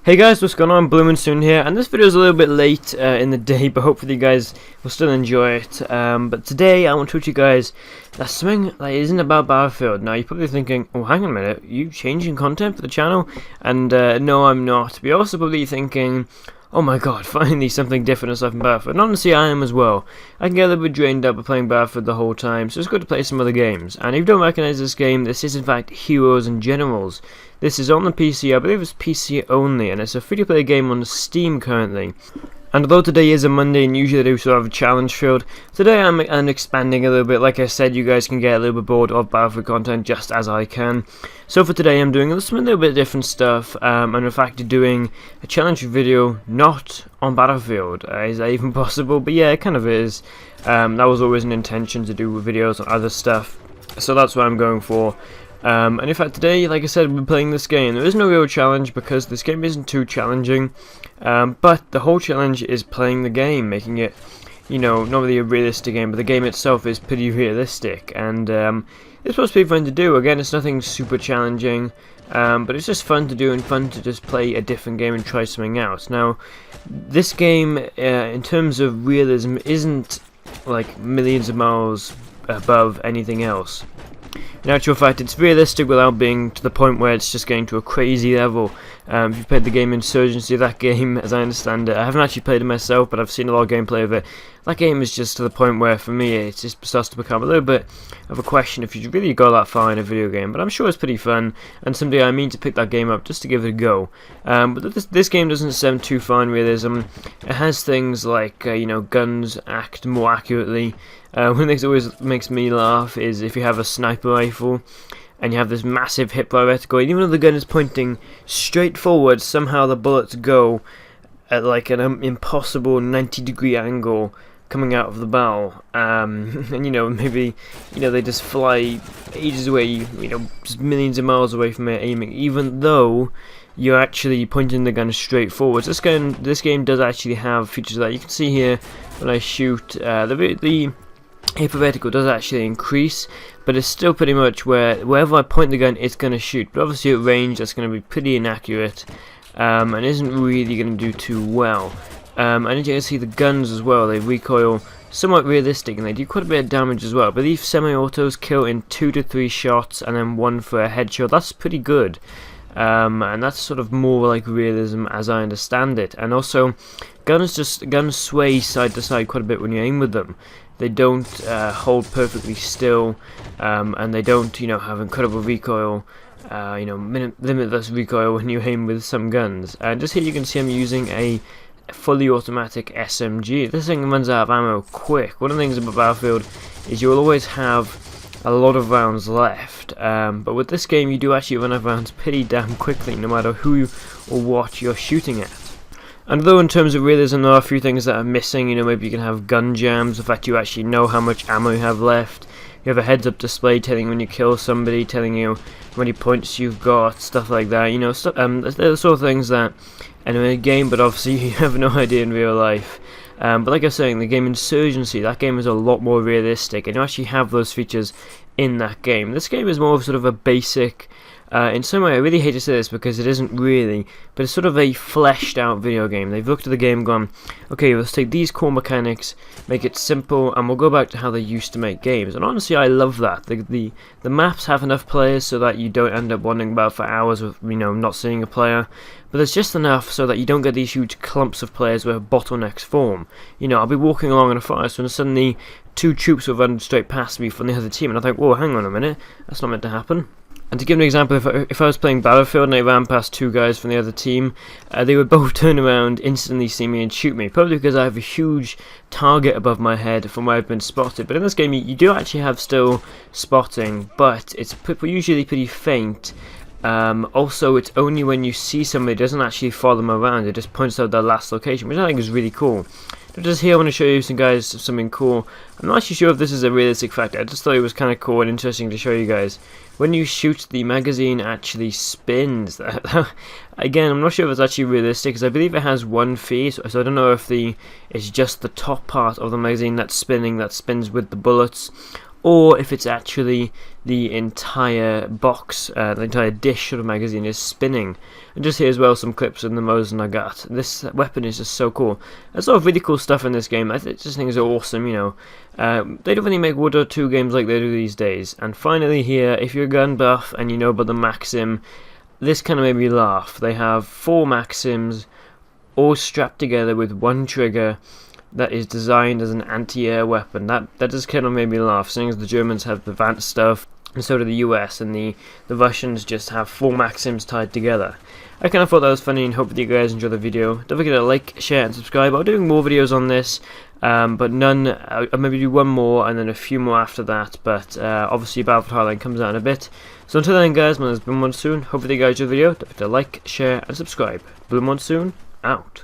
Hey guys, what's going on? Bloomin' Soon here, and this video is a little bit late in the day, but hopefully you guys will still enjoy it. But today I want to teach you guys that something that isn't about Battlefield. Now you're probably thinking, oh hang on a minute, you changing content for the channel? And no, I'm not. But you're also probably thinking, oh my god, finally something different aside from Battlefield. And honestly, I am as well. I can get a little bit drained up by playing Battlefield the whole time, so it's good to play some other games. And if you don't recognize this game, this is in fact Heroes and Generals. This is on the PC, I believe it's PC only, and it's a free-to-play game on Steam currently. And although today is a Monday and usually I do sort of a challenge field, today I'm expanding a little bit. Like I said, you guys can get a little bit bored of Battlefield content just as I can. So for today I'm doing some a little bit different stuff, and in fact doing a challenge video not on Battlefield. Is that even possible? But yeah, it kind of is. That was always an intention to do videos on other stuff, so that's what I'm going for. And in fact today, like I said, we're playing this game. There is no real challenge because this game isn't too challenging, but the whole challenge is playing the game, making it, you know, not really a realistic game, but the game itself is pretty realistic, and it's supposed to be fun to do. Again, it's nothing super challenging, but it's just fun to do and fun to just play a different game and try something else. Now, this game, in terms of realism, isn't like millions of miles above anything else. In actual fact, it's realistic without being to the point where it's just getting to a crazy level. If you've played the game Insurgency, that game, as I understand it, I haven't actually played it myself, but I've seen a lot of gameplay of it. That game is just to the point where, for me, it just starts to become a little bit of a question if you really go that far in a video game. But I'm sure it's pretty fun, and someday I mean to pick that game up just to give it a go. But this game doesn't sound too far in realism. It has things like, you know, guns act more accurately. One thing that always makes me laugh is if you have a sniper rifle and you have this massive hip-fire reticle, and even though the gun is pointing straight forward, somehow the bullets go at like an impossible 90-degree angle coming out of the barrel, and you know, maybe, you know, they just fly ages away, you know, just millions of miles away from it aiming, even though you're actually pointing the gun straight forwards. This game does actually have features that you can see here when I shoot. The hypervertical does actually increase, but it's still pretty much wherever I point the gun, it's going to shoot. But obviously at range, that's going to be pretty inaccurate, and isn't really going to do too well. And as you can see, the guns as well, they recoil somewhat realistic, and they do quite a bit of damage as well. I believe semi-autos kill in 2 to 3 shots, and then 1 for a headshot. That's pretty good. And that's sort of more like realism as I understand it. And also, guns sway side to side quite a bit when you aim with them. They don't hold perfectly still, and they don't, you know, have incredible recoil, you know, limitless recoil when you aim with some guns. And just here you can see I'm using a fully automatic SMG. This thing runs out of ammo quick. One of the things about Battlefield is you'll always have a lot of rounds left, but with this game you do actually run out of rounds pretty damn quickly, no matter who or what you're shooting at. And though in terms of realism there are a few things that are missing, you know, maybe you can have gun jams, the fact you actually know how much ammo you have left, you have a heads-up display telling you when you kill somebody, telling you how many points you've got, stuff like that, you know, they're the sort of things that in a game, but obviously you have no idea in real life. But like I was saying, the game Insurgency, that game is a lot more realistic, and you actually have those features in that game. This game is more of sort of a basic, in some way, I really hate to say this because it isn't really, but it's sort of a fleshed out video game. They've looked at the game and gone, okay, let's take these core mechanics, make it simple, and we'll go back to how they used to make games. And honestly, I love that. The maps have enough players so that you don't end up wandering about for hours with, you know, not seeing a player, but there's just enough so that you don't get these huge clumps of players where bottlenecks form. You know, I'll be walking along in a forest and suddenly 2 troops will run straight past me from the other team, and I think, whoa, hang on a minute, that's not meant to happen. And to give an example, if I was playing Battlefield and I ran past 2 guys from the other team, they would both turn around, instantly see me and shoot me, probably because I have a huge target above my head from where I've been spotted. But in this game you do actually have still spotting, but it's usually pretty faint. Also, it's only when you see somebody, it doesn't actually follow them around, it just points out their last location, which I think is really cool. Just here I want to show you something cool. I'm not actually sure if this is a realistic fact, I just thought it was kind of cool and interesting to show you guys. When you shoot, the magazine actually spins. Again, I'm not sure if it's actually realistic, because I believe it has 1 feed, so I don't know if it's just the top part of the magazine that's spinning, that spins with the bullets, or if it's actually the entire box, the entire dish of a magazine is spinning. And just here as well some clips of the Mos Nagat. This weapon is just so cool. There's a lot of really cool stuff in this game. I just think it's awesome, you know. They don't really make World War II games like they do these days. And finally here, if you're a gun buff and you know about the Maxim, this kind of made me laugh. They have 4 Maxims all strapped together with one trigger that is designed as an anti-air weapon. That just kind of made me laugh, seeing as the Germans have the advanced stuff, and so do the US, and the Russians just have 4 Maxims tied together. I kind of thought that was funny, and hope that you guys enjoy the video. Don't forget to like, share, and subscribe. I'll be doing more videos on this, but none. I'll maybe do one more, and then a few more after that. But obviously, Battlefield Hardline comes out in a bit. So until then, guys, my name is Blue Monsoon. Hope that you guys enjoy the video. Don't forget to like, share, and subscribe. Blue Monsoon out.